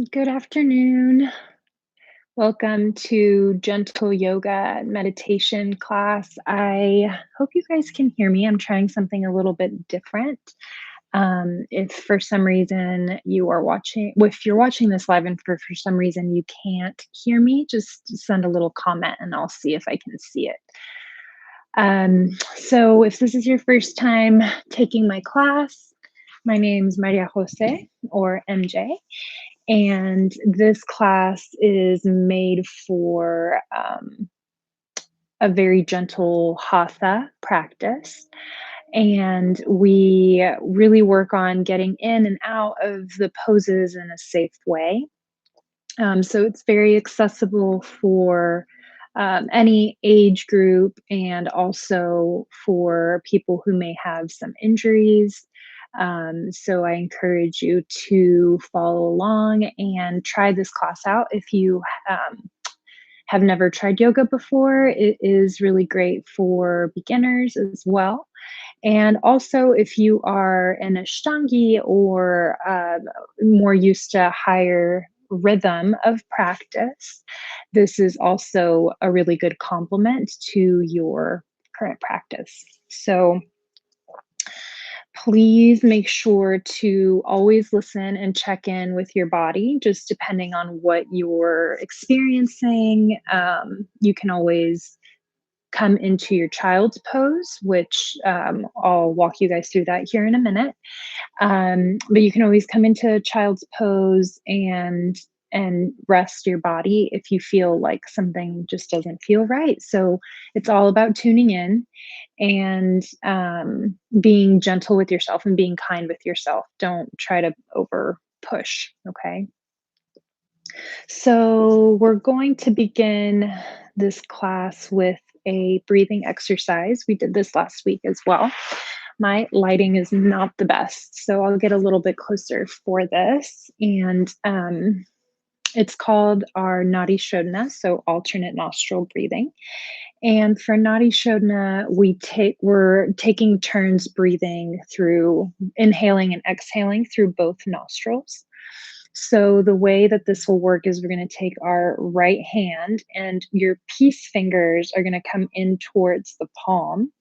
Good afternoon. Welcome to gentle yoga and meditation class. I hope you guys can hear me. I'm trying something a little bit different. If for some reason you are watching, if you're watching this live and for some reason you can't hear me, just send a little comment and I'll see if I can see it. So if this is your first time taking my class, my name's MariaJose or MJ. And this class is made for a very gentle hatha practice. And we really work on getting in and out of the poses in a safe way. So it's very accessible for any age group and also for people who may have some injuries. So I encourage you to follow along and try this class out if you have never tried yoga before. It is really great for beginners as well. And also, if you are an Ashtangi or more used to higher rhythm of practice, this is also a really good complement to your current practice. So, please make sure to always listen and check in with your body, just depending on what you're experiencing. You can always come into your child's pose, which I'll walk you guys through that here in a minute. But you can always come into child's pose and rest your body if you feel like something just doesn't feel right. So it's all about tuning in and being gentle with yourself and being kind with yourself. Don't try to over push. Okay. So we're going to begin this class with a breathing exercise. We did this last week as well. My lighting is not the best, so I'll get a little bit closer for this. And it's called our Nadi Shodhana, so alternate nostril breathing. And for Nadi Shodhana, we're taking turns breathing through inhaling and exhaling through both nostrils. So the way that this will work is we're going to take our right hand and your peace fingers are going to come in towards the palm.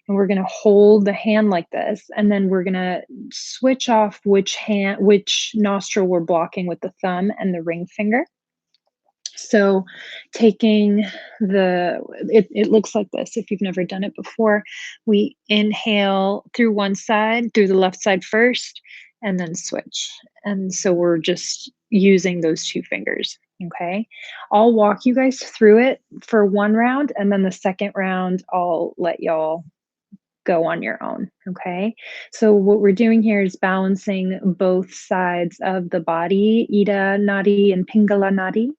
And we're going to hold the hand like this. And then we're going to switch off which nostril we're blocking with the thumb and the ring finger. So taking it looks like this. If you've never done it before, we inhale through one side, through the left side first, and then switch. And so we're just using those two fingers. Okay. I'll walk you guys through it for one round, and then the second round, I'll let y'all go on your own. Okay. So what we're doing here is balancing both sides of the body, Ida Nadi and Pingala Nadi.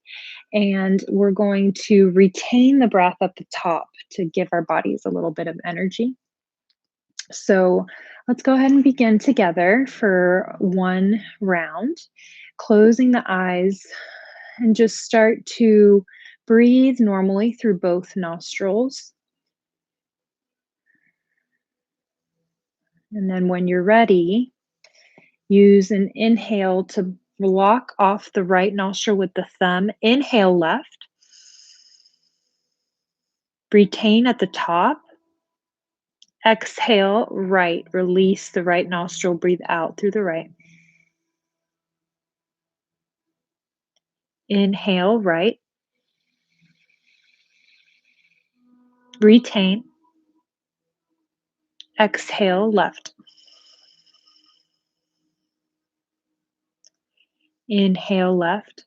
And we're going to retain the breath at the top to give our bodies a little bit of energy. So let's go ahead and begin together for one round, closing the eyes and just start to breathe normally through both nostrils. And then when you're ready, use an inhale to block off the right nostril with the thumb. Inhale left. Retain at the top. Exhale right. Release the right nostril. Breathe out through the right. Inhale right. Retain. Exhale left. Inhale left.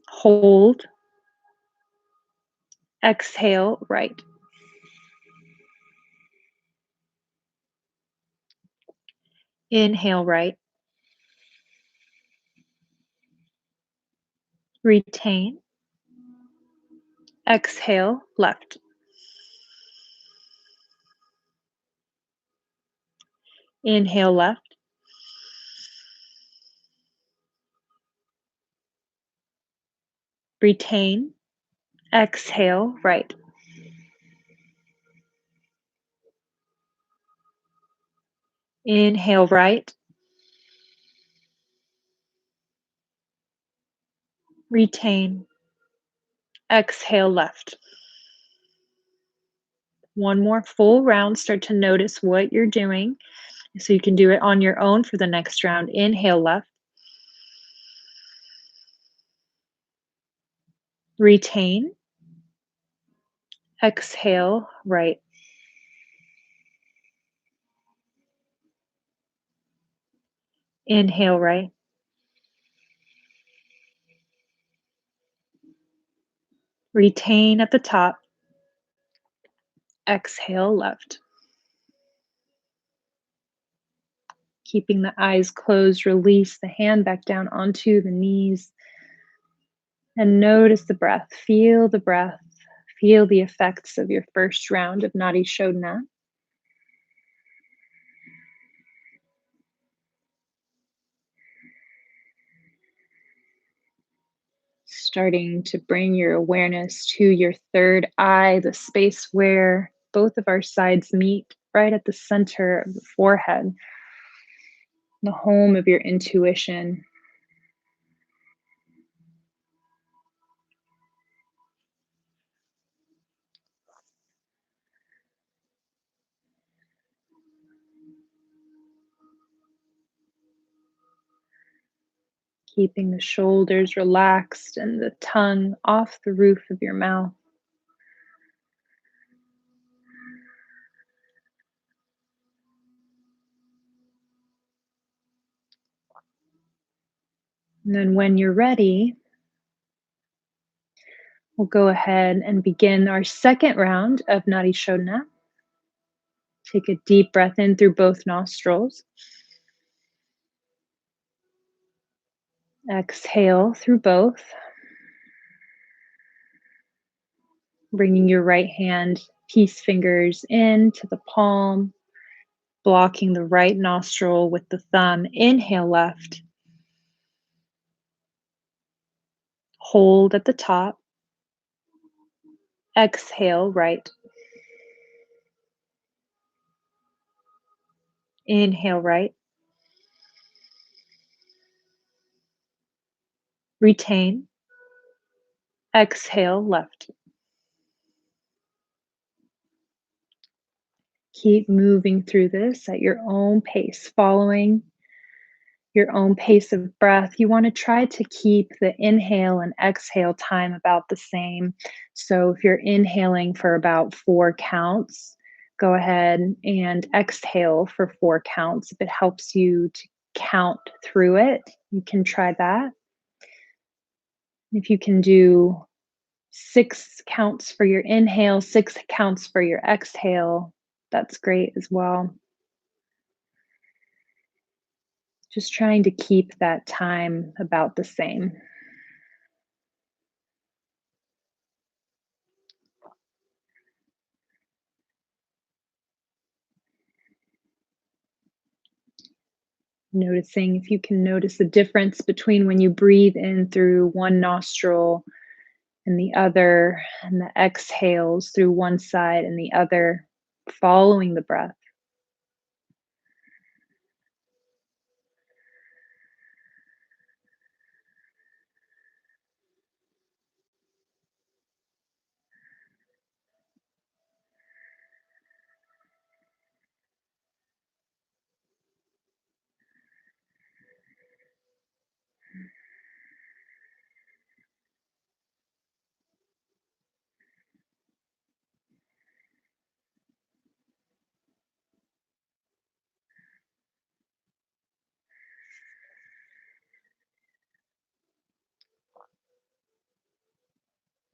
Hold. Exhale right. Inhale right. Retain. Exhale left. Inhale left. Retain. Exhale right. Inhale right. Retain. Exhale left. One more full round. Start to notice what you're doing. So you can do it on your own for the next round. Inhale left. Retain. Exhale right. Inhale right. Retain at the top. Exhale left. Keeping the eyes closed, release the hand back down onto the knees and notice the breath. Feel the breath. Feel the effects of your first round of Nadi Shodhana. Starting to bring your awareness to your third eye, the space where both of our sides meet, right at the center of the forehead, the home of your intuition. Keeping the shoulders relaxed and the tongue off the roof of your mouth. And then when you're ready, we'll go ahead and begin our second round of Nadi Shodhana. Take a deep breath in through both nostrils. Exhale through both. Bringing your right hand, peace fingers into the palm, blocking the right nostril with the thumb. Inhale left. Hold at the top. Exhale right. Inhale right. Retain. Exhale left. Keep moving through this at your own pace, following your own pace of breath. You want to try to keep the inhale and exhale time about the same. So if you're inhaling for about 4 counts, go ahead and exhale for 4 counts. If it helps you to count through it, you can try that. If you can do 6 counts for your inhale, 6 counts for your exhale, that's great as well. Just trying to keep that time about the same. Noticing if you can notice the difference between when you breathe in through one nostril and the other, and the exhales through one side and the other, following the breath.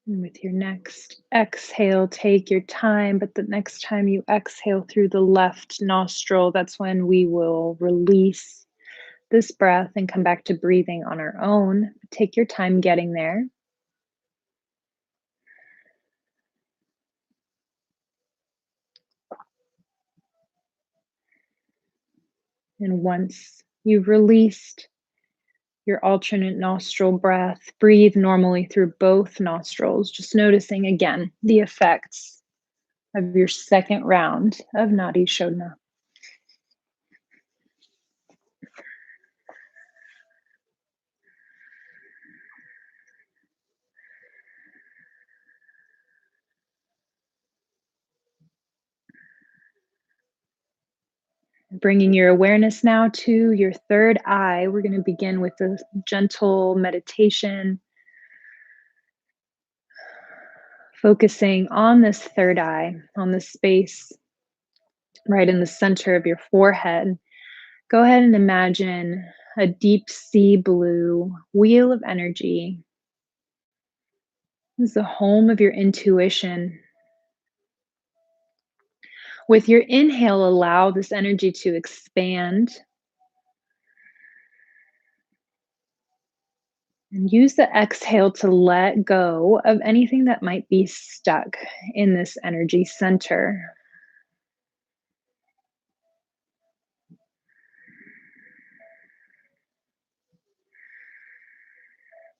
And with your next exhale, take your time, but the next time you exhale through the left nostril, that's when we will release this breath and come back to breathing on our own. Take your time getting there. And once you've released your alternate nostril breath, breathe normally through both nostrils, just noticing again the effects of your second round of Nadi Shodhana. Bringing your awareness now to your third eye, we're going to begin with a gentle meditation, focusing on this third eye, on the space right in the center of your forehead. Go ahead and imagine a deep sea blue wheel of energy. This is the home of your intuition. With your inhale, allow this energy to expand. And use the exhale to let go of anything that might be stuck in this energy center.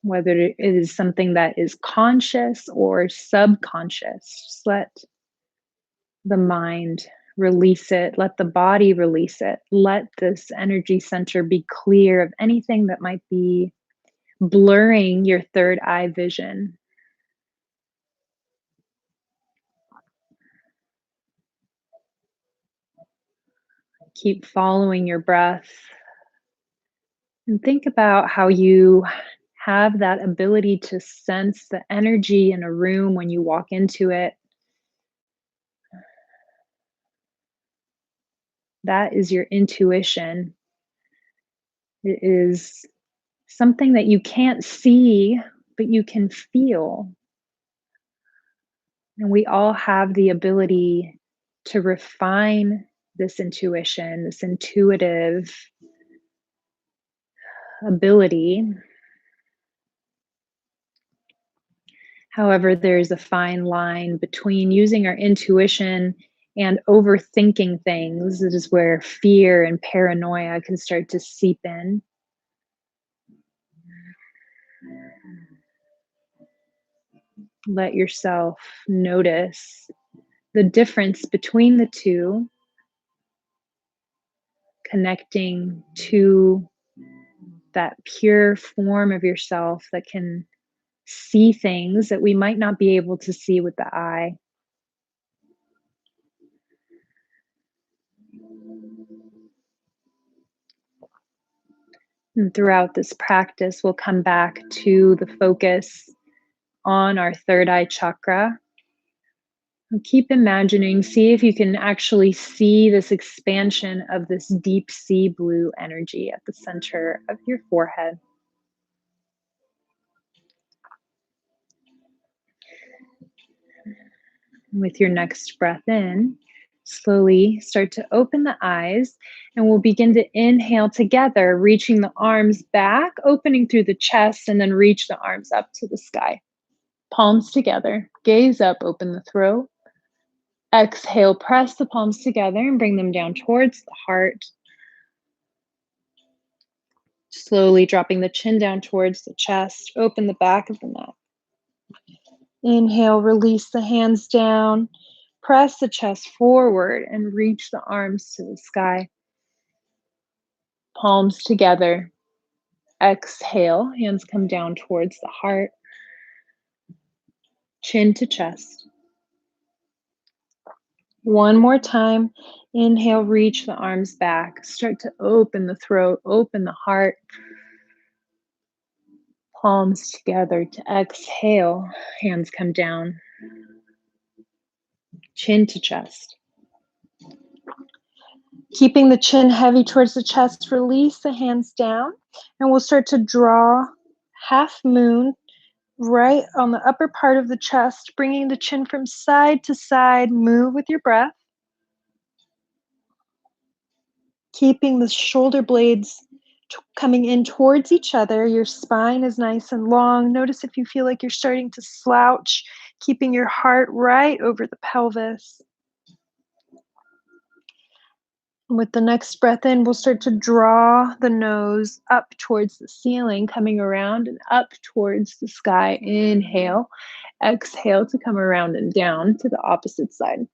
Whether it is something that is conscious or subconscious, just let the mind release it, let the body release it, let this energy center be clear of anything that might be blurring your third eye vision. Keep following your breath and think about how you have that ability to sense the energy in a room when you walk into it. That is your intuition. It is something that you can't see, but you can feel. And we all have the ability to refine this intuition, this intuitive ability. However, there's a fine line between using our intuition and overthinking things. This is where fear and paranoia can start to seep in. Let yourself notice the difference between the two, connecting to that pure form of yourself that can see things that we might not be able to see with the eye. And throughout this practice, we'll come back to the focus on our third eye chakra. And keep imagining, see if you can actually see this expansion of this deep sea blue energy at the center of your forehead. With your next breath in, slowly start to open the eyes, and we'll begin to inhale together, reaching the arms back, opening through the chest, and then reach the arms up to the sky. Palms together, gaze up, open the throat. Exhale, press the palms together and bring them down towards the heart. Slowly dropping the chin down towards the chest, open the back of the neck. Inhale, release the hands down. Press the chest forward and reach the arms to the sky. Palms together. Exhale, hands come down towards the heart. Chin to chest. One more time. Inhale, reach the arms back. Start to open the throat, open the heart. Palms together to exhale. Hands come down. Chin to chest. Keeping the chin heavy towards the chest, release the hands down, and we'll start to draw half moon right on the upper part of the chest, bringing the chin from side to side. Move with your breath. Keeping the shoulder blades coming in towards each other. Your spine is nice and long. Notice if you feel like you're starting to slouch, keeping your heart right over the pelvis. With the next breath in, we'll start to draw the nose up towards the ceiling, coming around and up towards the sky. Inhale. Exhale to come around and down to the opposite side.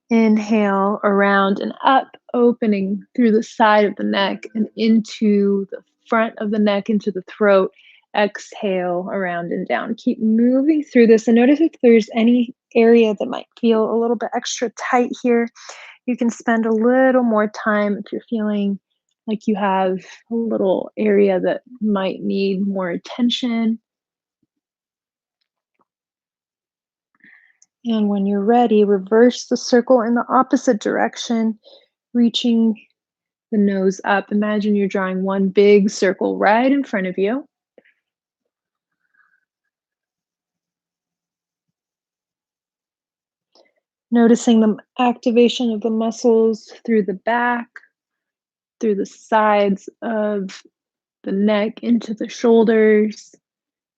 Inhale, around and up, opening through the side of the neck and into the front of the neck, into the throat. Exhale, around and down. Keep moving through this, and notice if there's any area that might feel a little bit extra tight here, you can spend a little more time if you're feeling like you have a little area that might need more attention. And when you're ready, reverse the circle in the opposite direction, reaching the nose up. Imagine you're drawing one big circle right in front of you. Noticing the activation of the muscles through the back, through the sides of the neck, into the shoulders,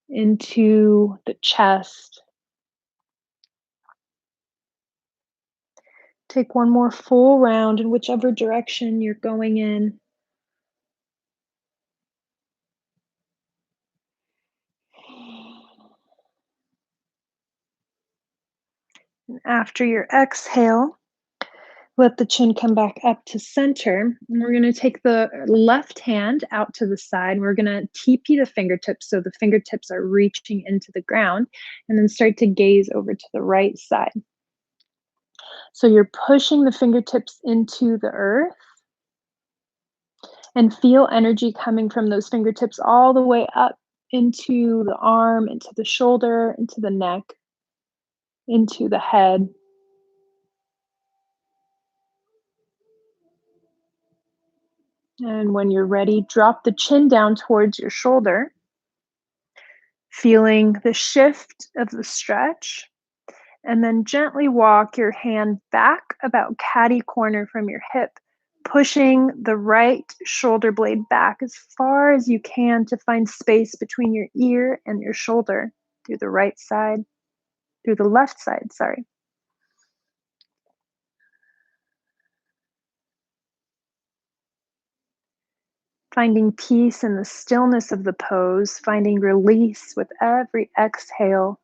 into the chest. Take one more full round in whichever direction you're going in. And after your exhale, let the chin come back up to center. And we're going to take the left hand out to the side. We're going to TP the fingertips so the fingertips are reaching into the ground, and then start to gaze over to the right side. So you're pushing the fingertips into the earth, and feel energy coming from those fingertips all the way up into the arm, into the shoulder, into the neck, into the head. And when you're ready, drop the chin down towards your shoulder, feeling the shift of the stretch. And then gently walk your hand back about catty corner from your hip, pushing the right shoulder blade back as far as you can to find space between your ear and your shoulder through the right side, through the left side, sorry. Finding peace in the stillness of the pose, finding release with every exhale.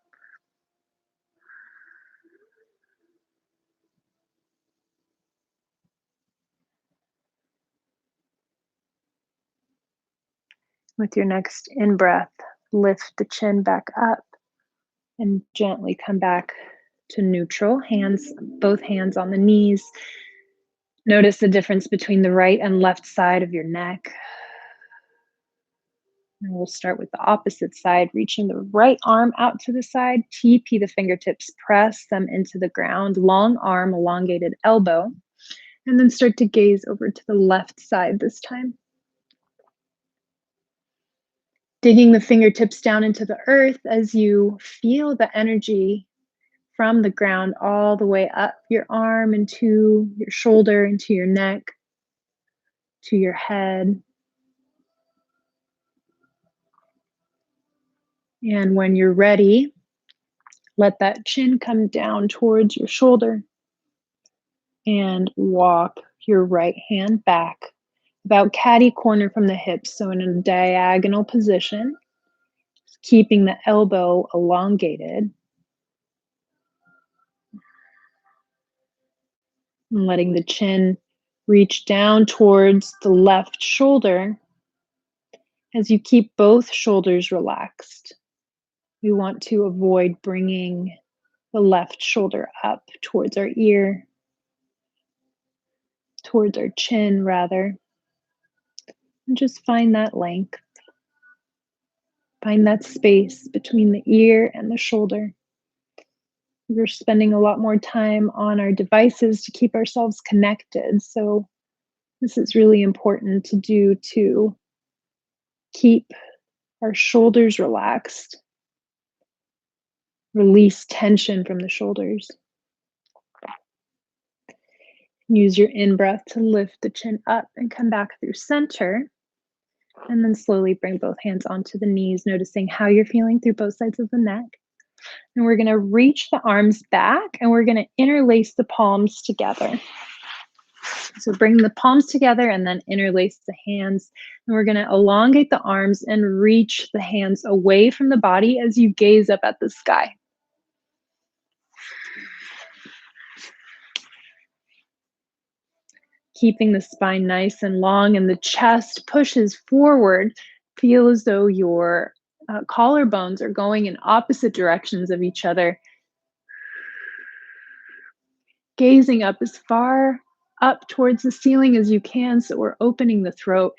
With your next in-breath, lift the chin back up and gently come back to neutral. Both hands on the knees. Notice the difference between the right and left side of your neck. And we'll start with the opposite side, reaching the right arm out to the side, TP the fingertips, press them into the ground, long arm, elongated elbow, and then start to gaze over to the left side this time. Digging the fingertips down into the earth as you feel the energy from the ground all the way up your arm, into your shoulder, into your neck, to your head. And when you're ready, let that chin come down towards your shoulder and walk your right hand back about catty corner from the hips, so in a diagonal position, keeping the elbow elongated. And letting the chin reach down towards the left shoulder as you keep both shoulders relaxed. We want to avoid bringing the left shoulder up towards our ear, towards our chin rather. And just find that length. Find that space between the ear and the shoulder. We're spending a lot more time on our devices to keep ourselves connected. So this is really important to do to keep our shoulders relaxed, release tension from the shoulders. Use your in-breath to lift the chin up and come back through center. And then slowly bring both hands onto the knees, noticing how you're feeling through both sides of the neck. And we're going to reach the arms back and we're going to interlace the palms together. So bring the palms together and then interlace the hands. And we're going to elongate the arms and reach the hands away from the body as you gaze up at the sky. Keeping the spine nice and long and the chest pushes forward. Feel as though your collarbones are going in opposite directions of each other. Gazing up as far up towards the ceiling as you can. So we're opening the throat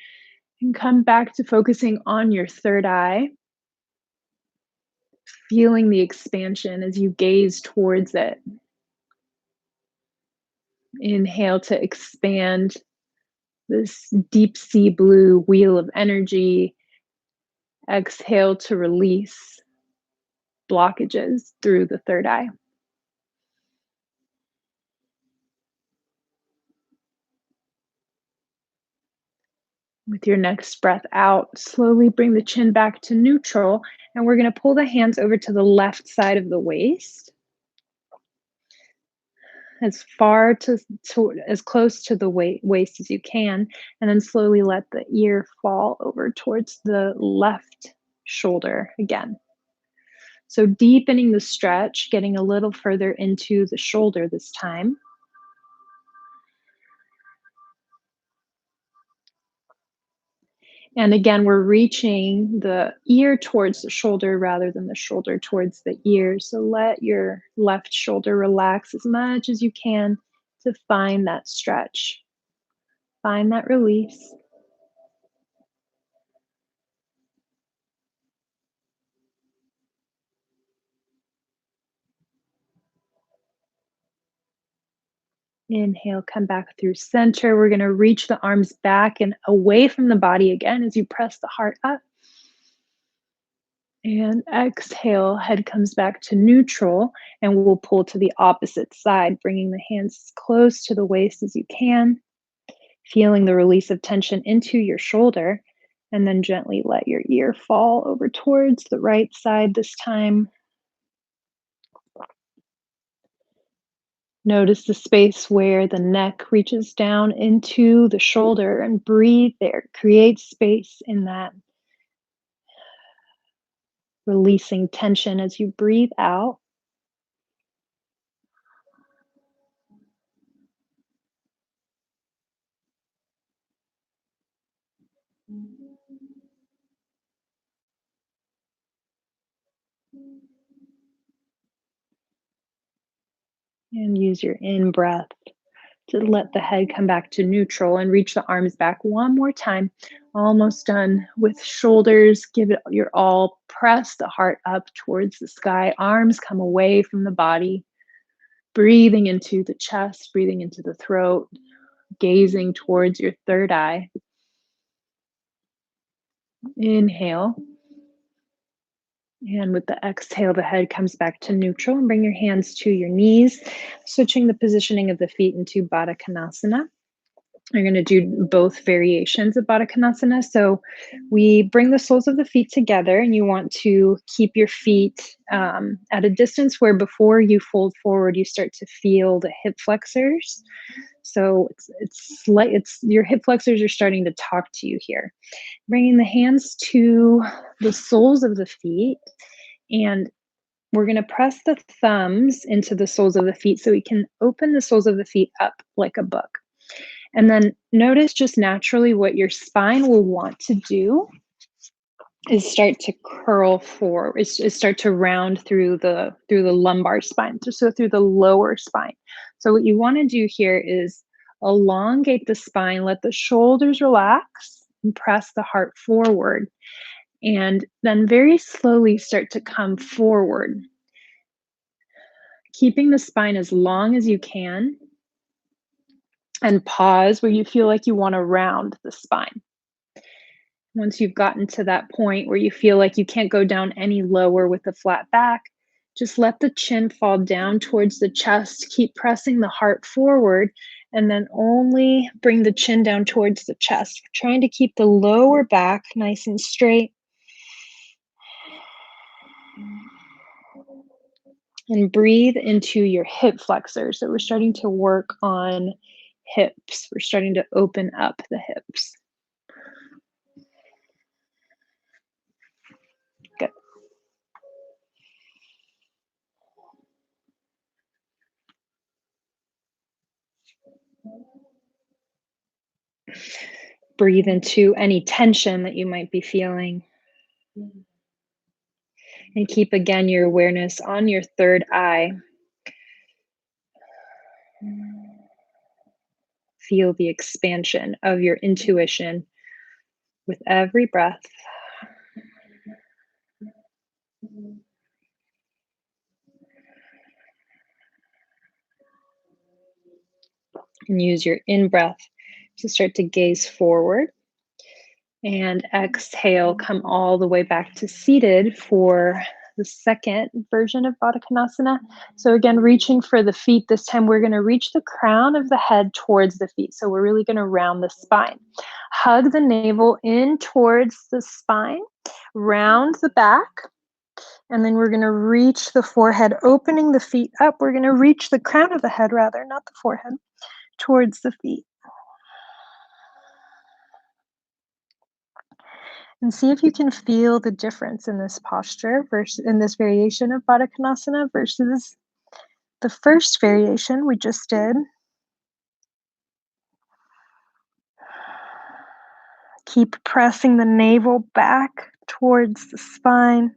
and come back to focusing on your third eye, feeling the expansion as you gaze towards it. Inhale to expand this deep sea blue wheel of energy. Exhale to release blockages through the third eye. With your next breath out, slowly bring the chin back to neutral, and we're going to pull the hands over to the left side of the waist, as far to as close to the waist as you can, and then slowly let the ear fall over towards the left shoulder again. So deepening the stretch, getting a little further into the shoulder this time. And again, we're reaching the ear towards the shoulder rather than the shoulder towards the ear. So let your left shoulder relax as much as you can to find that stretch, find that release. Inhale, come back through center. We're going to reach the arms back and away from the body again as you press the heart up. And exhale, head comes back to neutral, and we'll pull to the opposite side, bringing the hands as close to the waist as you can, feeling the release of tension into your shoulder, and then gently let your ear fall over towards the right side this time. Notice the space where the neck reaches down into the shoulder and breathe there. Create space in that, releasing tension as you breathe out. And use your in breath to let the head come back to neutral and reach the arms back one more time. Almost done with shoulders. Give it your all. Press the heart up towards the sky. Arms come away from the body. Breathing into the chest, breathing into the throat, gazing towards your third eye. Inhale. And with the exhale, the head comes back to neutral, and bring your hands to your knees, switching the positioning of the feet into Baddha Konasana. You're going to do both variations of Baddha Konasana. So we bring the soles of the feet together, and you want to keep your feet at a distance where before you fold forward, you start to feel the hip flexors. So it's your hip flexors are starting to talk to you here. Bringing the hands to the soles of the feet, and we're going to press the thumbs into the soles of the feet so we can open the soles of the feet up like a book. And then notice just naturally what your spine will want to do is start to curl forward, is start to round through the lumbar spine, so through the lower spine. So what you want to do here is elongate the spine, let the shoulders relax, and press the heart forward. And then very slowly start to come forward, keeping the spine as long as you can, and pause where you feel like you want to round the spine. Once you've gotten to that point where you feel like you can't go down any lower with a flat back, just let the chin fall down towards the chest. Keep pressing the heart forward, and then only bring the chin down towards the chest. We're trying to keep the lower back nice and straight. And breathe into your hip flexors. So we're starting to work on hips. We're starting to open up the hips. Good. Breathe into any tension that you might be feeling. And keep again your awareness on your third eye. Feel the expansion of your intuition with every breath. And use your in-breath to start to gaze forward. And exhale, come all the way back to seated for the second version of Baddha Konasana. So again, reaching for the feet. This time we're going to reach the crown of the head towards the feet. So we're really going to round the spine. Hug the navel in towards the spine, round the back, and then we're going to reach the forehead, opening the feet up. We're going to reach the crown of the head, rather, not the forehead, towards the feet. And see if you can feel the difference in this posture versus in this variation of Baddha Konasana versus the first variation we just did. Keep pressing the navel back towards the spine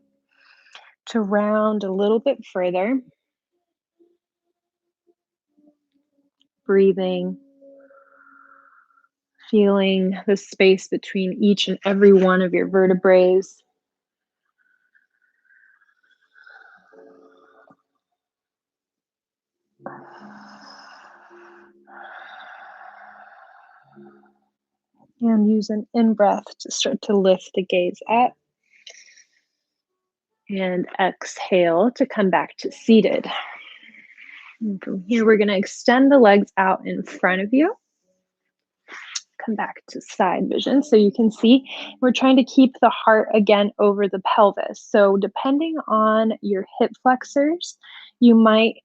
to round a little bit further. Breathing, feeling the space between each and every one of your vertebrae. And use an in-breath to start to lift the gaze up. And exhale to come back to seated. And from here, we're going to extend the legs out in front of you. Come back to side vision so you can see. We're trying to keep the heart again over the pelvis. So depending on your hip flexors, you might,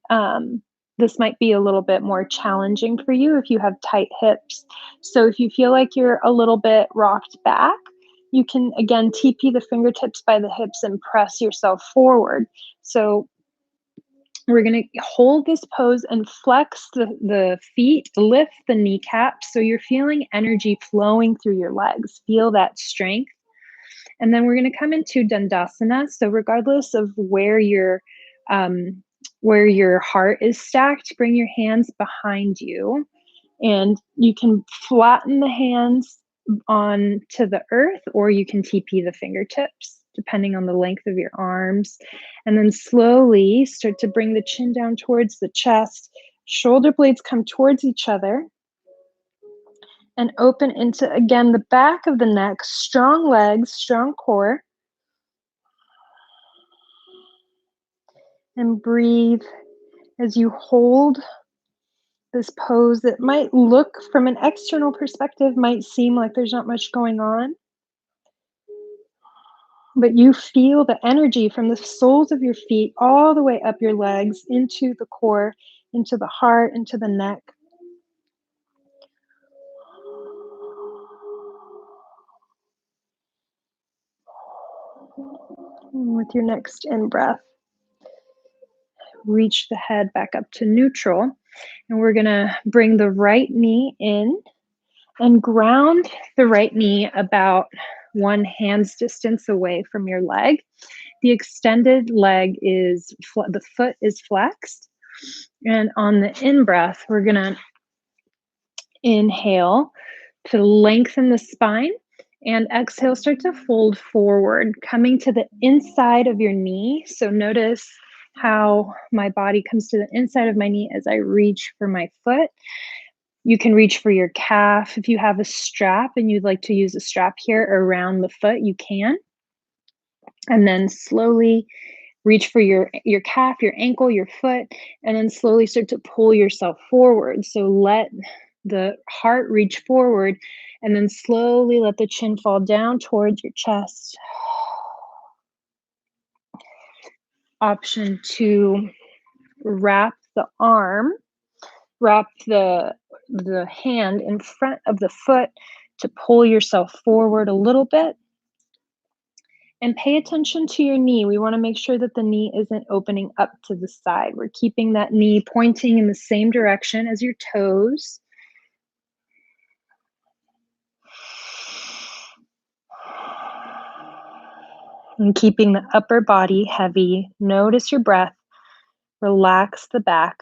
this might be a little bit more challenging for you if you have tight hips. So if you feel like you're a little bit rocked back, you can again TP the fingertips by the hips and press yourself forward. So we're going to hold this pose and flex the feet, lift the kneecaps so you're feeling energy flowing through your legs. Feel that strength. And then we're going to come into Dandasana. So regardless of where your heart is stacked, bring your hands behind you. And you can flatten the hands onto the earth, or you can TP the fingertips, depending on the length of your arms. And then slowly start to bring the chin down towards the chest. Shoulder blades come towards each other. And open into, again, the back of the neck. Strong legs, strong core. And breathe as you hold this pose that might look, from an external perspective, might seem like there's not much going on. But you feel the energy from the soles of your feet all the way up your legs, into the core, into the heart, into the neck. And with your next in-breath, reach the head back up to neutral. And we're going to bring the right knee in and ground the right knee about one hand's distance away from your leg. The extended leg is, the foot is flexed. And on the in-breath, we're going to inhale to lengthen the spine, and exhale, start to fold forward, coming to the inside of your knee. So notice how my body comes to the inside of my knee as I reach for my foot. You can reach for your calf. If you have a strap and you'd like to use a strap here around the foot, you can. And then slowly reach for your calf, your ankle, your foot, and then slowly start to pull yourself forward. So let the heart reach forward, and then slowly let the chin fall down towards your chest. Option 2, wrap the hand in front of the foot to pull yourself forward a little bit. And pay attention to your knee. We want to make sure that the knee isn't opening up to the side. We're keeping that knee pointing in the same direction as your toes. And keeping the upper body heavy. Notice your breath. Relax the back.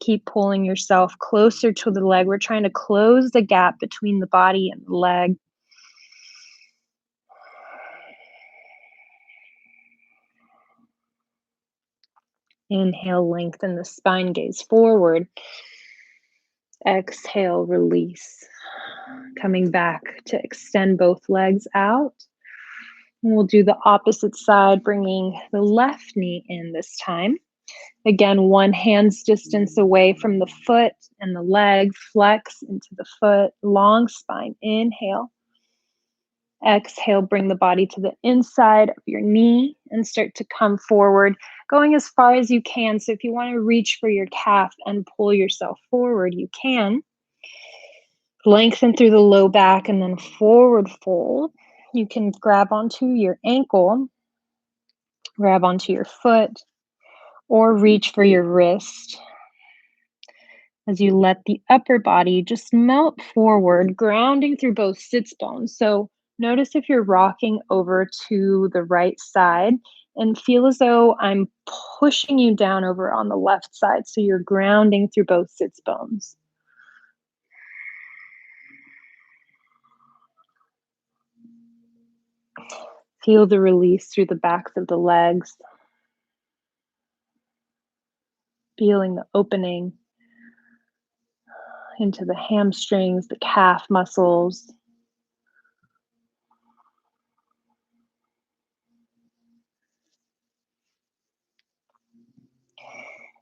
Keep pulling yourself closer to the leg. We're trying to close the gap between the body and the leg. Inhale, lengthen the spine, gaze forward. Exhale, release. Coming back to extend both legs out. And we'll do the opposite side, bringing the left knee in this time. Again, one hand's distance away from the foot and the leg. Flex into the foot, long spine. Inhale. Exhale, bring the body to the inside of your knee and start to come forward, going as far as you can. So if you want to reach for your calf and pull yourself forward, you can. Lengthen through the low back and then forward fold. You can grab onto your ankle, grab onto your foot, or reach for your wrist. As you let the upper body just melt forward, grounding through both sits bones. So notice if you're rocking over to the right side and feel as though I'm pushing you down over on the left side. So you're grounding through both sits bones. Feel the release through the backs of the legs. Feeling the opening into the hamstrings, the calf muscles.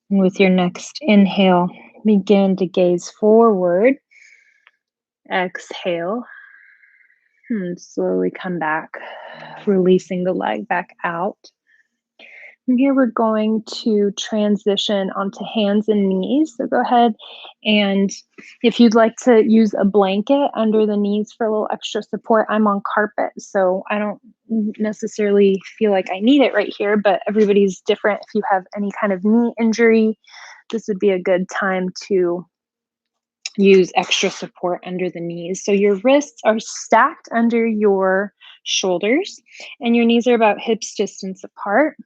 And with your next inhale, begin to gaze forward. Exhale. And slowly come back, releasing the leg back out. From here, we're going to transition onto hands and knees. So go ahead, and if you'd like to use a blanket under the knees for a little extra support, I'm on carpet, so I don't necessarily feel like I need it right here, but everybody's different. If you have any kind of knee injury, this would be a good time to use extra support under the knees. So your wrists are stacked under your shoulders and your knees are about hips distance apart.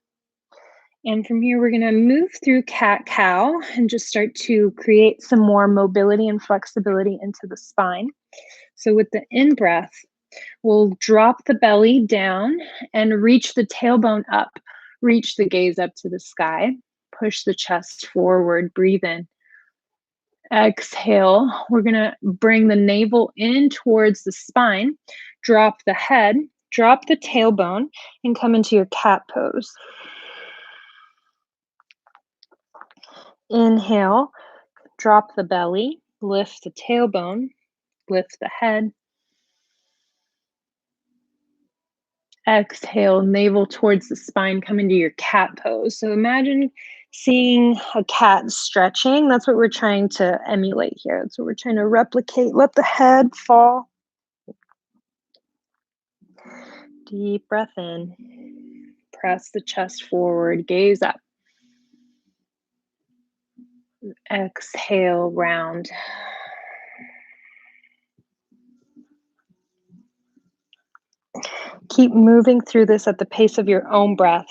And from here, we're going to move through cat-cow and just start to create some more mobility and flexibility into the spine. So with the in-breath, we'll drop the belly down and reach the tailbone up. Reach the gaze up to the sky. Push the chest forward. Breathe in. Exhale, we're going to bring the navel in towards the spine, drop the head, drop the tailbone, and come into your cat pose. Inhale, drop the belly, lift the tailbone, lift the head. Exhale, navel towards the spine, come into your cat pose. So imagine seeing a cat stretching. That's what we're trying to emulate here. That's what we're trying to replicate. Let the head fall. Deep breath in. Press the chest forward, gaze up. Exhale, round. Keep moving through this at the pace of your own breath.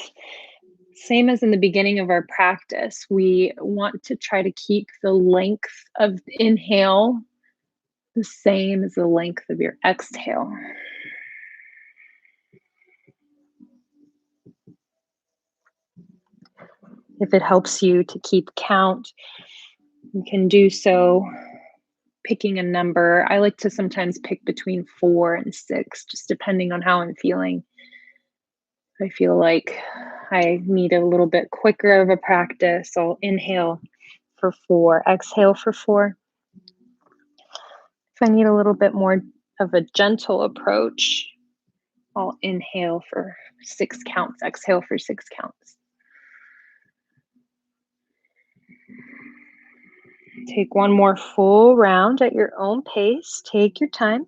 Same as in the beginning of our practice, we want to try to keep the length of inhale the same as the length of your exhale. If it helps you to keep count, you can do so picking a number. I like to sometimes pick between 4 and 6, just depending on how I'm feeling. I feel like I need a little bit quicker of a practice. I'll inhale for 4, exhale for 4. If I need a little bit more of a gentle approach, I'll inhale for 6 counts, exhale for 6 counts. Take one more full round at your own pace. Take your time.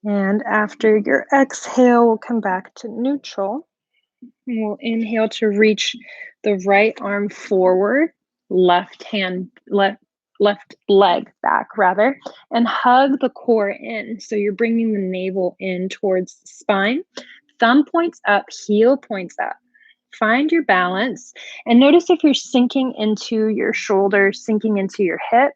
And after your exhale, we'll come back to neutral. And we'll inhale to reach the right arm forward, left left leg back rather, and hug the core in. So you're bringing the navel in towards the spine. Thumb points up, heel points up. Find your balance and notice if you're sinking into your shoulder, sinking into your hip.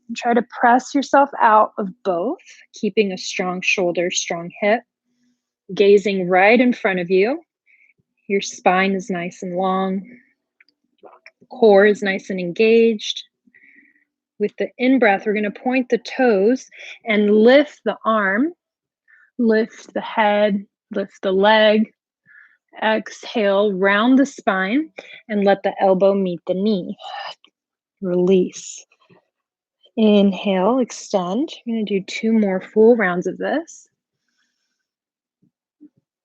And try to press yourself out of both, keeping a strong shoulder, strong hip, gazing right in front of you. Your spine is nice and long. Core is nice and engaged. With the in-breath, we're going to point the toes and lift the arm, lift the head, lift the leg. Exhale, round the spine and let the elbow meet the knee. Release. Inhale, extend. I'm going to do 2 more full rounds of this.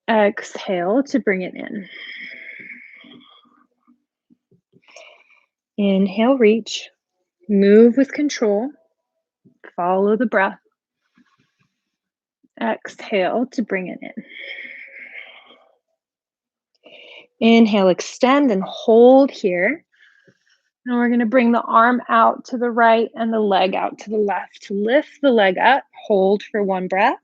Exhale to bring it in. Inhale, reach. Move with control. Follow the breath. Exhale to bring it in. Inhale, extend and hold here. And we're going to bring the arm out to the right and the leg out to the left. Lift the leg up, hold for 1 breath.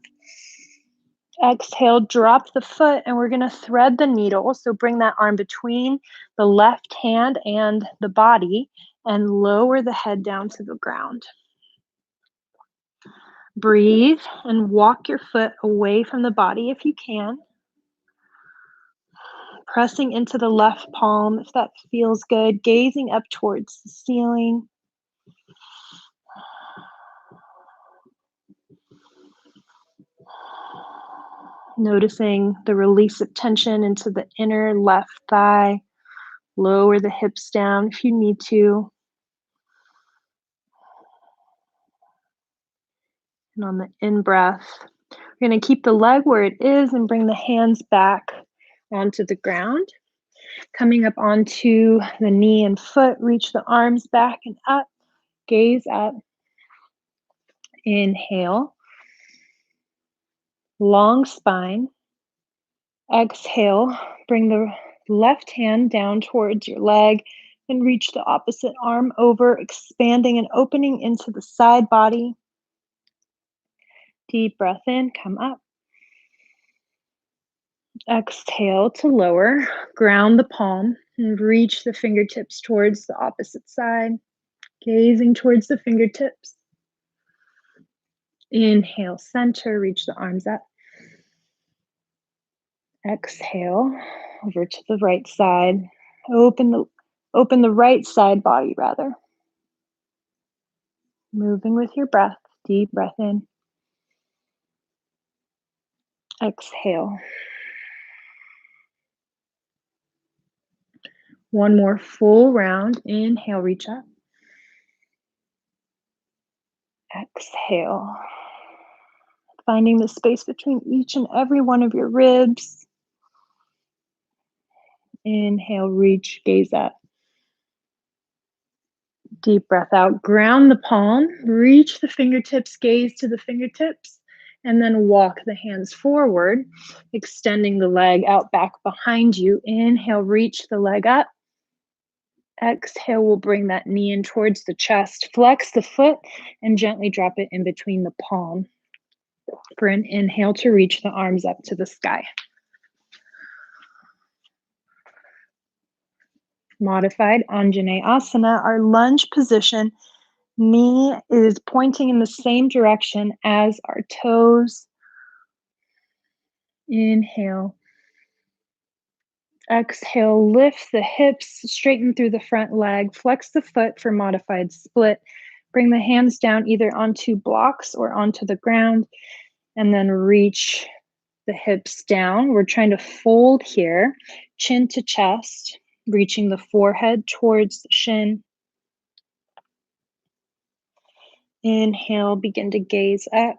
Exhale, drop the foot, and we're going to thread the needle. So bring that arm between the left hand and the body and lower the head down to the ground. Breathe and walk your foot away from the body if you can. Pressing into the left palm if that feels good. Gazing up towards the ceiling. Noticing the release of tension into the inner left thigh. Lower the hips down if you need to. And on the in-breath, we're going to keep the leg where it is and bring the hands back onto the ground. Coming up onto the knee and foot, reach the arms back and up. Gaze up. Inhale. Long spine. Exhale. Bring the left hand down towards your leg and reach the opposite arm over, expanding and opening into the side body. Deep breath in, come up. Exhale to lower. Ground the palm and reach the fingertips towards the opposite side. Gazing towards the fingertips. Inhale, center, reach the arms up. Exhale, over to the right side. Open the right side body, rather. Moving with your breath. Deep breath in. Exhale. 1 more full round. Inhale, reach up. Exhale. Finding the space between each and every one of your ribs. Inhale, reach, gaze up. Deep breath out. Ground the palm. Reach the fingertips, gaze to the fingertips. And then walk the hands forward, extending the leg out back behind you. Inhale, reach the leg up. Exhale, we'll bring that knee in towards the chest. Flex the foot and gently drop it in between the palm. For an inhale to reach the arms up to the sky. Modified Anjane Asana, our lunge position. Knee is pointing in the same direction as our toes. Inhale. Exhale, lift the hips, straighten through the front leg, flex the foot for modified split. Bring the hands down either onto blocks or onto the ground, and then reach the hips down. We're trying to fold here, chin to chest, reaching the forehead towards the shin. Inhale, begin to gaze up.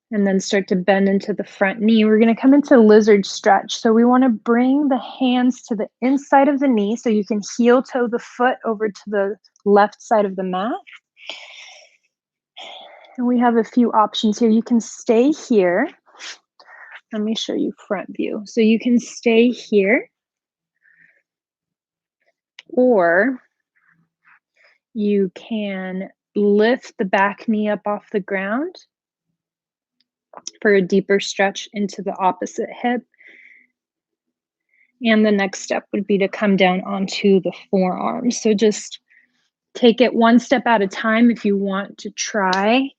And then start to bend into the front knee. We're going to come into lizard stretch. So we want to bring the hands to the inside of the knee so you can heel toe the foot over to the left side of the mat. And we have a few options here. You can stay here. Let me show you front view. So you can stay here, or You can lift the back knee up off the ground for a deeper stretch into the opposite hip. And the next step would be to come down onto the forearms. So just take it one step at a time if you want to try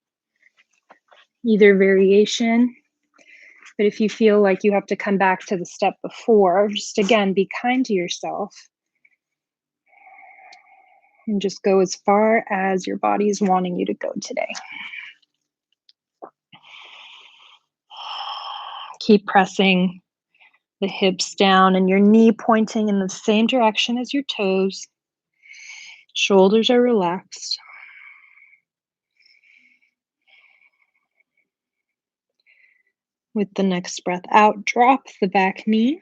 either variation. But if you feel like you have to come back to the step before, just again, be kind to yourself and just go as far as your body is wanting you to go today. Keep pressing the hips down and your knee pointing in the same direction as your toes. Shoulders are relaxed. With the next breath out, drop the back knee.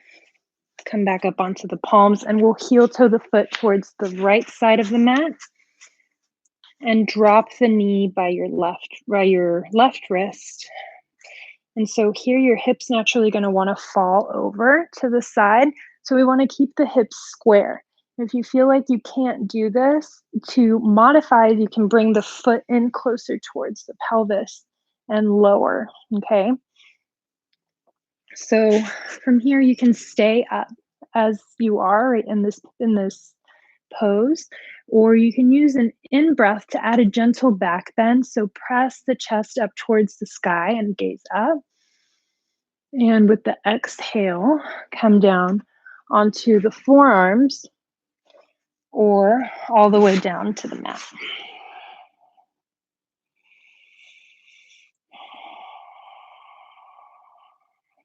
Come back up onto the palms and we'll heel toe the foot towards the right side of the mat and drop the knee by your left wrist. And so here your hips naturally going to want to fall over to the side. So we want to keep the hips square. If you feel like you can't do this, to modify, you can bring the foot in closer towards the pelvis and lower, okay? So from here you can stay up as you are right in this pose, or you can use an in-breath to add a gentle back bend. So press the chest up towards the sky and gaze up. And with the exhale, come down onto the forearms or all the way down to the mat.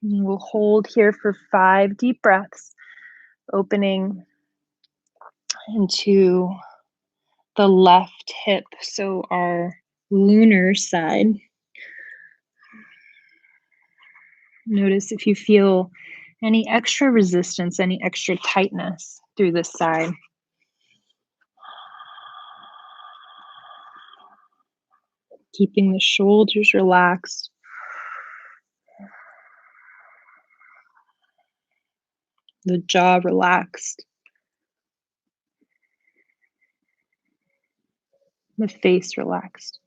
And we'll hold here for 5 deep breaths, opening into the left hip, so our lunar side. Notice if you feel any extra resistance, any extra tightness through this side. Keeping the shoulders relaxed. The jaw relaxed. The face relaxed.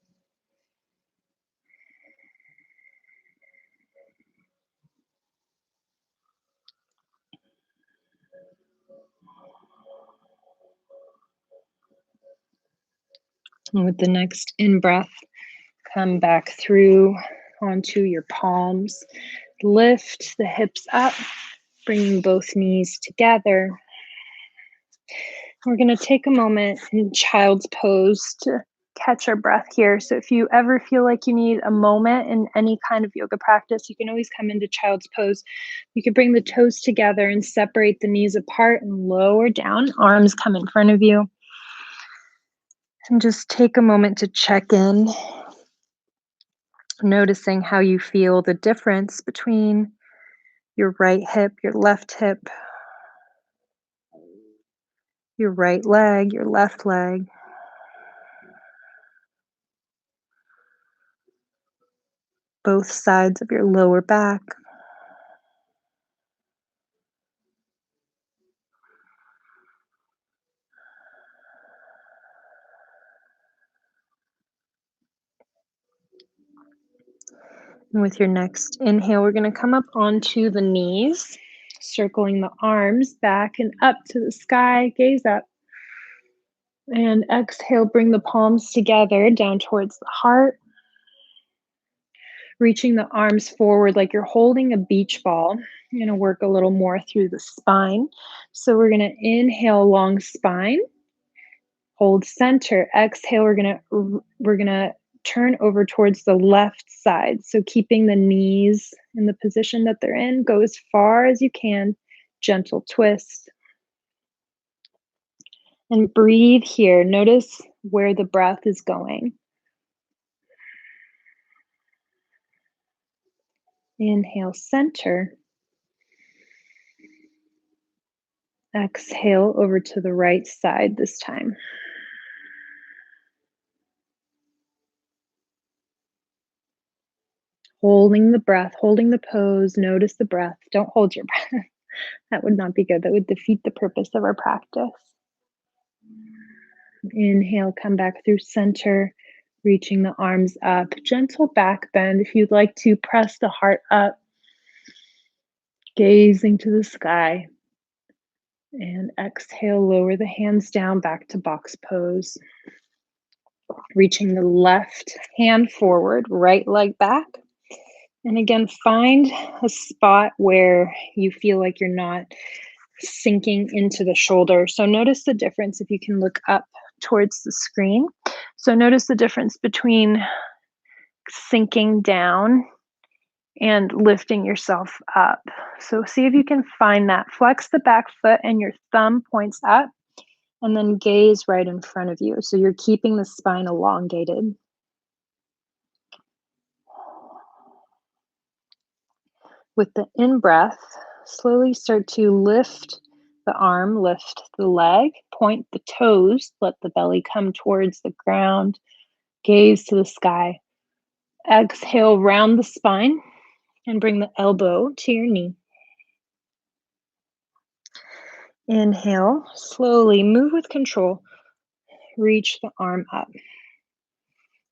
And with the next in-breath, come back through onto your palms. Lift the hips up, bringing both knees together. We're going to take a moment in child's pose to catch our breath here. So if you ever feel like you need a moment in any kind of yoga practice, you can always come into child's pose. You can bring the toes together and separate the knees apart and lower down. Arms come in front of you. And just take a moment to check in, noticing how you feel the difference between your right hip, your left hip, your right leg, your left leg. Both sides of your lower back. And with your next inhale, we're going to come up onto the knees, circling the arms back and up to the sky, gaze up. And exhale, bring the palms together down towards the heart. Reaching the arms forward like you're holding a beach ball. You're going to work a little more through the spine. So we're going to inhale, long spine. Hold center. Exhale, we're gonna turn over towards the left side. So keeping the knees in the position that they're in, go as far as you can. Gentle twist. And breathe here. Notice where the breath is going. Inhale, center. Exhale over to the right side this time. Holding the breath, holding the pose, notice the breath. Don't hold your breath. That would not be good. That would defeat the purpose of our practice. Inhale, come back through center, reaching the arms up. Gentle back bend. If you'd like to, press the heart up, gazing to the sky. And exhale, lower the hands down back to box pose. Reaching the left hand forward, right leg back. And again, find a spot where you feel like you're not sinking into the shoulder. So notice the difference if you can look up towards the screen. So notice the difference between sinking down and lifting yourself up. So see if you can find that. Flex the back foot and your thumb points up, and then gaze right in front of you. So you're keeping the spine elongated. With the in-breath, slowly start to lift the arm, lift the leg, point the toes, let the belly come towards the ground, gaze to the sky. Exhale, round the spine and bring the elbow to your knee. Inhale, slowly move with control. Reach the arm up.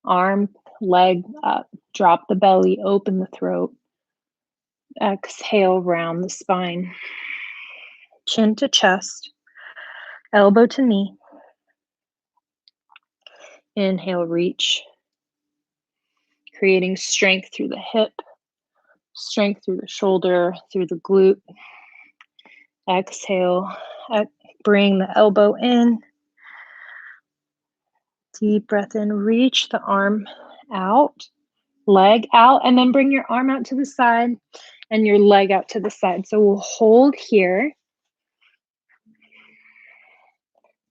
Arm, leg up. Drop the belly, open the throat. Exhale, round the spine. Chin to chest, elbow to knee. Inhale, reach. Creating strength through the hip, strength through the shoulder, through the glute. Exhale, bring the elbow in. Deep breath in, reach the arm out, leg out, and then bring your arm out to the side and your leg out to the side. So we'll hold here.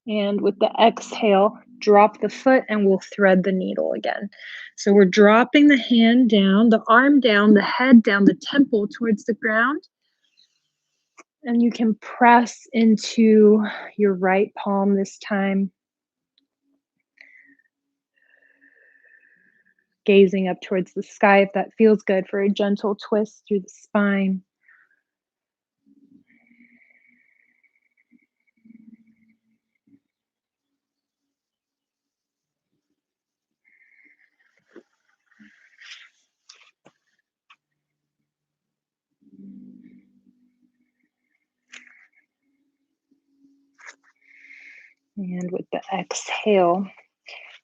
And with the exhale, drop the foot and we'll thread the needle again. So we're dropping the hand down, the arm down, the head down, the temple towards the ground. And you can press into your right palm this time. Gazing up towards the sky if that feels good for a gentle twist through the spine. And with the exhale,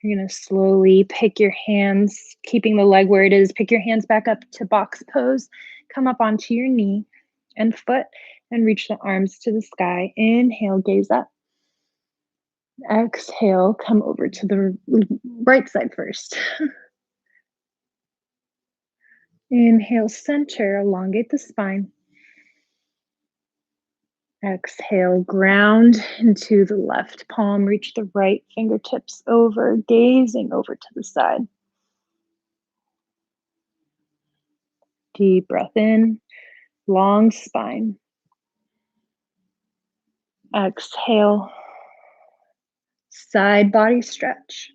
you're going to slowly pick your hands, keeping the leg where it is. Pick your hands back up to box pose. Come up onto your knee and foot and reach the arms to the sky. Inhale, gaze up. Exhale, come over to the right side first. Inhale, center, elongate the spine. Exhale, ground into the left palm. Reach the right fingertips over, gazing over to the side. Deep breath in, long spine. Exhale, side body stretch.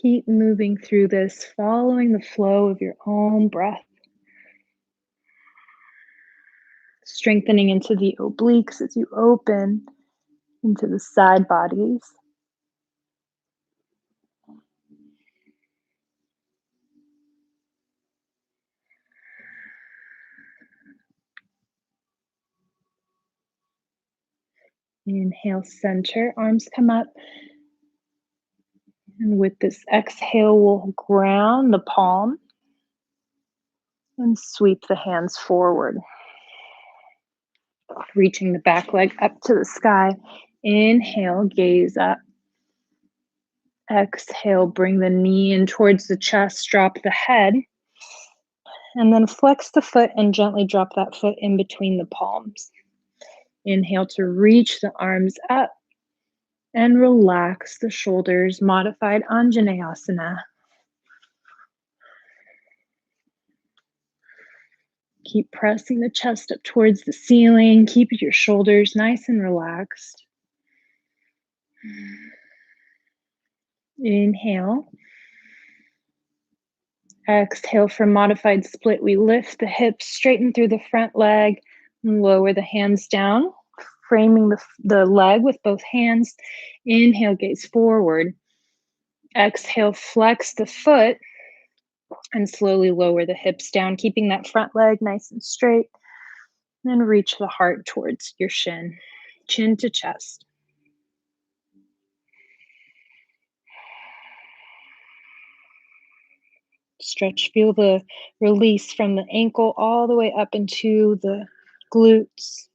Keep moving through this, following the flow of your own breath. Strengthening into the obliques as you open into the side bodies. Inhale, center, arms come up. And with this exhale, we'll ground the palm and sweep the hands forward. Reaching the back leg up to the sky. Inhale, gaze up. Exhale, bring the knee in towards the chest, drop the head. And then flex the foot and gently drop that foot in between the palms. Inhale to reach the arms up and relax the shoulders, modified Anjaneyasana. Keep pressing the chest up towards the ceiling. Keep your shoulders nice and relaxed. Inhale. Exhale for modified split. We lift the hips, straighten through the front leg, and lower the hands down. framing the leg with both hands. Inhale, gaze forward. Exhale, flex the foot and slowly lower the hips down, keeping that front leg nice and straight. Then reach the heart towards your shin, chin to chest. Stretch, feel the release from the ankle all the way up into the glutes.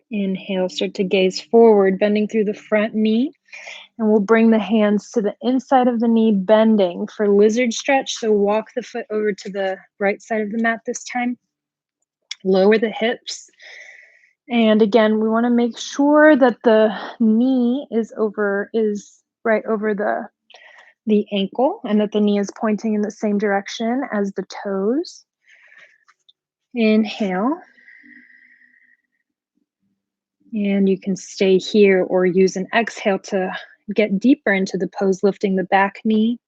Inhale, start to gaze forward, bending through the front knee. And we'll bring the hands to the inside of the knee, bending for lizard stretch. So walk the foot over to the right side of the mat this time. Lower the hips. And again, we want to make sure that the knee is right over the ankle and that the knee is pointing in the same direction as the toes. Inhale. And you can stay here or use an exhale to get deeper into the pose, lifting the back knee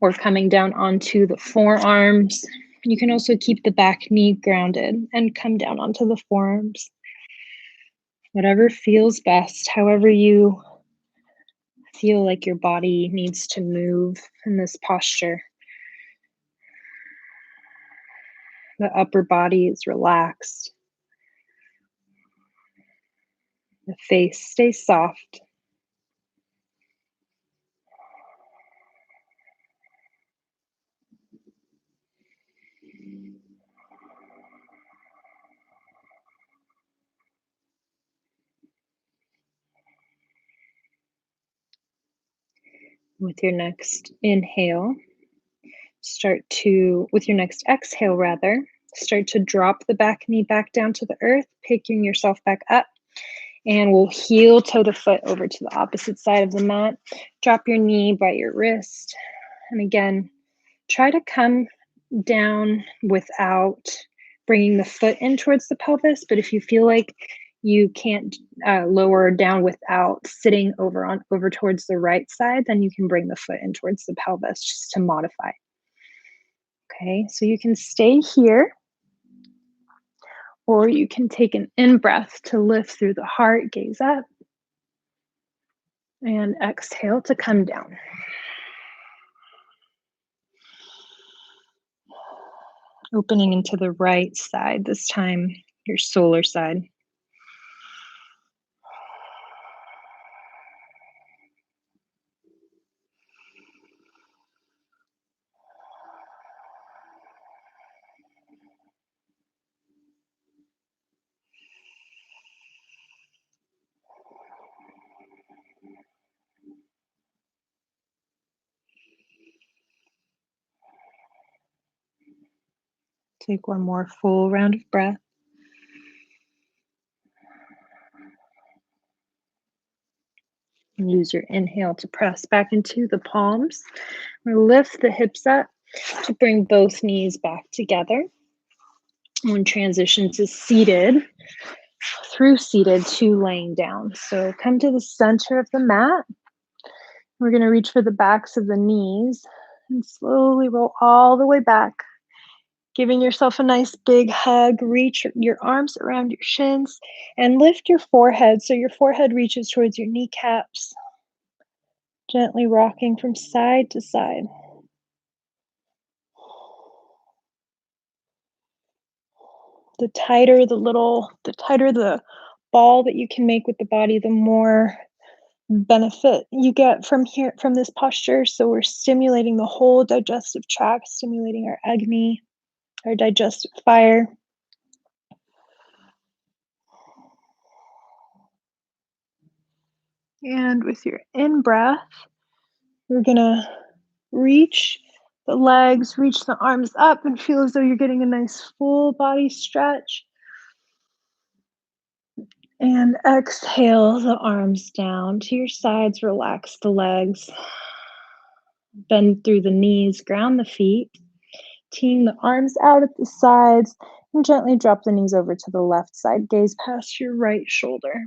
or coming down onto the forearms. You can also keep the back knee grounded and come down onto the forearms. Whatever feels best, however you feel like your body needs to move in this posture. The upper body is relaxed. The face stays soft. With your next inhale, with your next exhale rather, start to drop the back knee back down to the earth, picking yourself back up. And we'll heel toe the foot over to the opposite side of the mat. Drop your knee by your wrist. And again, try to come down without bringing the foot in towards the pelvis. But if you feel like you can't lower down without sitting over towards the right side, then you can bring the foot in towards the pelvis just to modify. Okay, so you can stay here, or you can take an in-breath to lift through the heart, gaze up, and exhale to come down. Opening into the right side, this time your solar side. Take one more full round of breath. And use your inhale to press back into the palms. Lift the hips up to bring both knees back together. And transition to seated, through seated to laying down. So come to the center of the mat. We're going to reach for the backs of the knees and slowly roll all the way back. Giving yourself a nice big hug, reach your arms around your shins and lift your forehead so your forehead reaches towards your kneecaps. Gently rocking from side to side. The tighter the ball that you can make with the body, the more benefit you get from this posture. So we're stimulating the whole digestive tract, stimulating our agni, our digestive fire. And with your in-breath, we're gonna reach the legs, reach the arms up and feel as though you're getting a nice full body stretch. And exhale the arms down to your sides, relax the legs. Bend through the knees, ground the feet. Teeing the arms out at the sides and gently drop the knees over to the left side. Gaze past your right shoulder.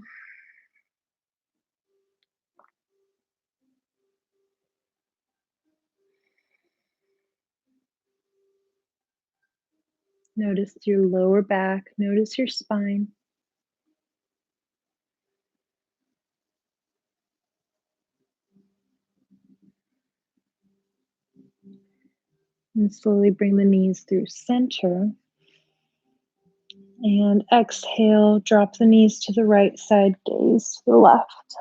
Notice your lower back, notice your spine, and slowly bring the knees through center. And exhale, drop the knees to the right side, gaze to the left.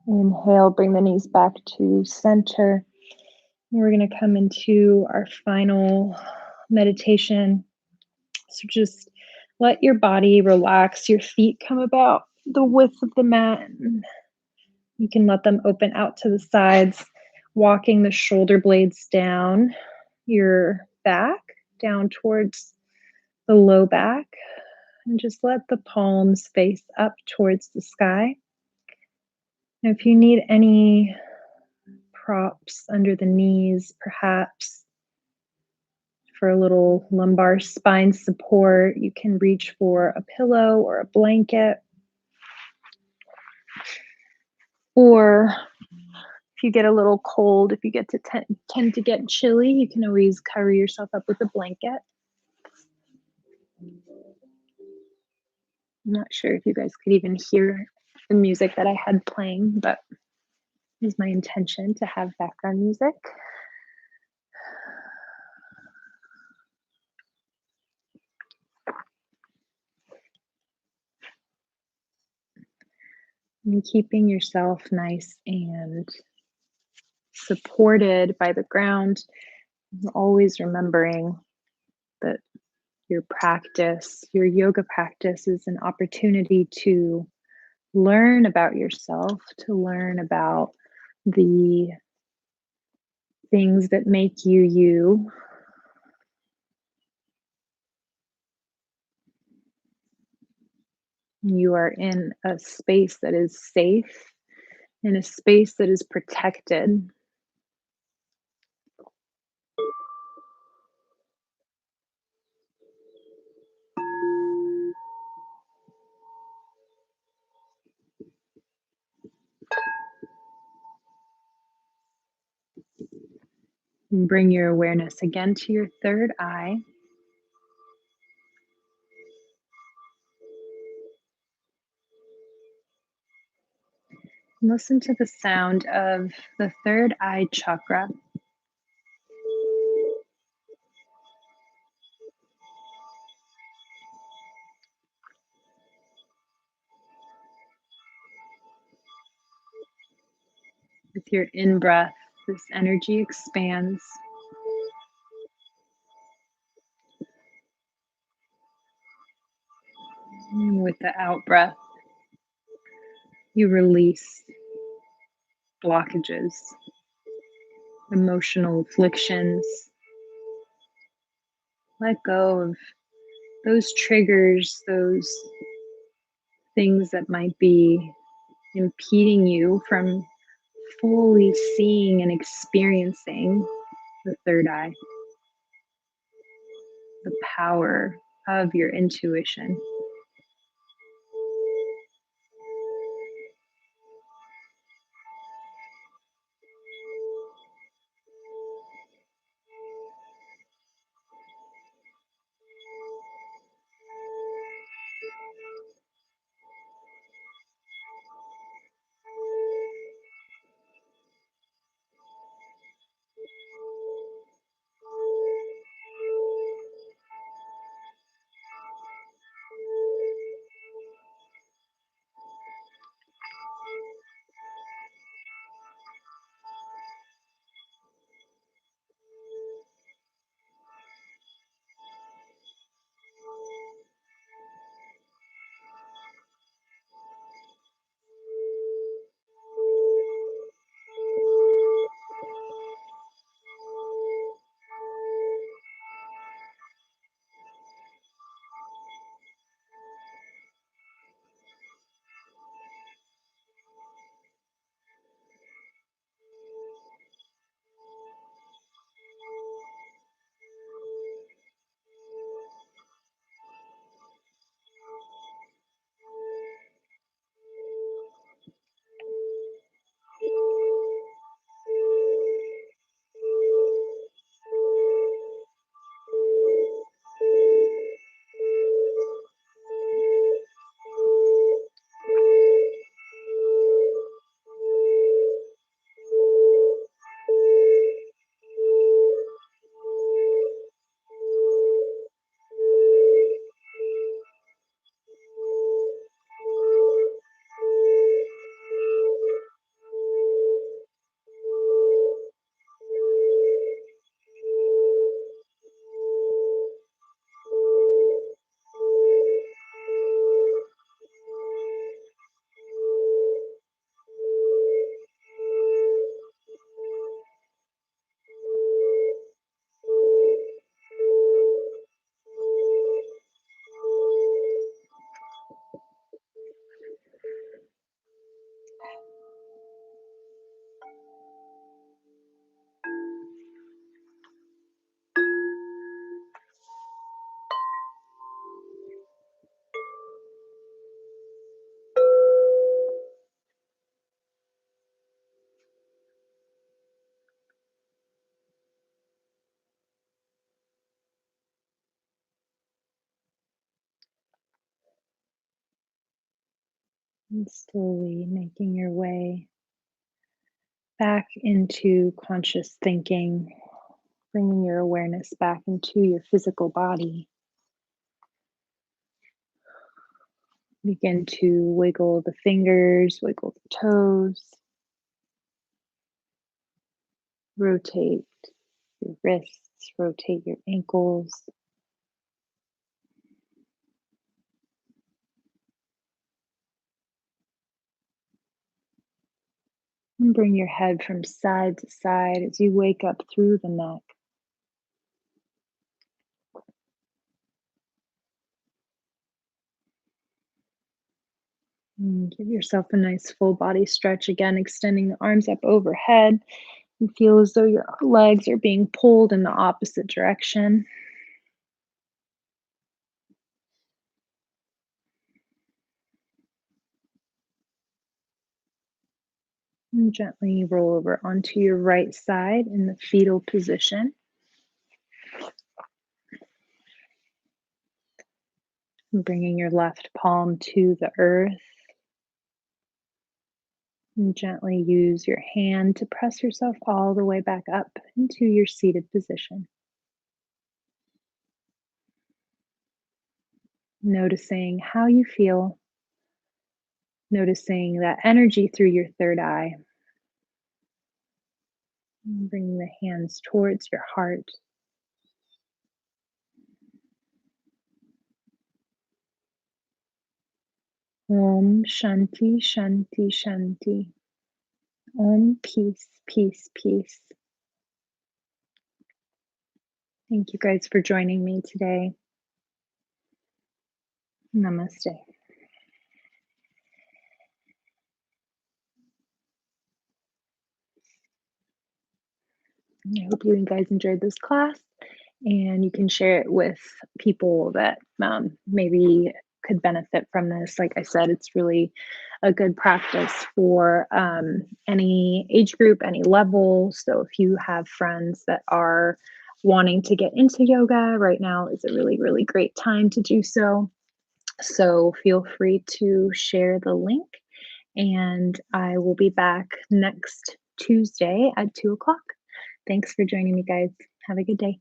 Inhale, bring the knees back to center. And we're going to come into our final meditation. So just let your body relax. Your feet come about the width of the mat. You can let them open out to the sides, walking the shoulder blades down your back, down towards the low back. And just let the palms face up towards the sky. Now, if you need any props under the knees, perhaps for a little lumbar spine support, you can reach for a pillow or a blanket. Or if you get a little cold, if you get to tend to get chilly, you can always cover yourself up with a blanket. I'm not sure if you guys could even hear the music that I had playing, but it was my intention to have background music. And keeping yourself nice and supported by the ground, always remembering that your practice, your yoga practice, is an opportunity to learn about yourself, to learn about the things that make you you. You are in a space that is safe, in a space that is protected. And bring your awareness again to your third eye. Listen to the sound of the third eye chakra. With your in breath, this energy expands. And with the out breath, you release blockages, emotional afflictions. Let go of those triggers, those things that might be impeding you from fully seeing and experiencing the third eye, the power of your intuition. And slowly making your way back into conscious thinking, bringing your awareness back into your physical body. Begin to wiggle the fingers, wiggle the toes, rotate your wrists, rotate your ankles, and bring your head from side to side as you wake up through the neck. And give yourself a nice full body stretch again, extending the arms up overhead and feel as though your legs are being pulled in the opposite direction. And gently roll over onto your right side in the fetal position. And bringing your left palm to the earth. And gently use your hand to press yourself all the way back up into your seated position. Noticing how you feel, noticing that energy through your third eye. And bringing the hands towards your heart. Om Shanti Shanti Shanti. Om Peace Peace Peace. Thank you guys for joining me today. Namaste. I hope you guys enjoyed this class and you can share it with people that maybe could benefit from this. Like I said, it's really a good practice for any age group, any level. So if you have friends that are wanting to get into yoga, right now is a really, really great time to do so. So feel free to share the link, and I will be back next Tuesday at 2 o'clock. Thanks for joining me, guys. Have a good day.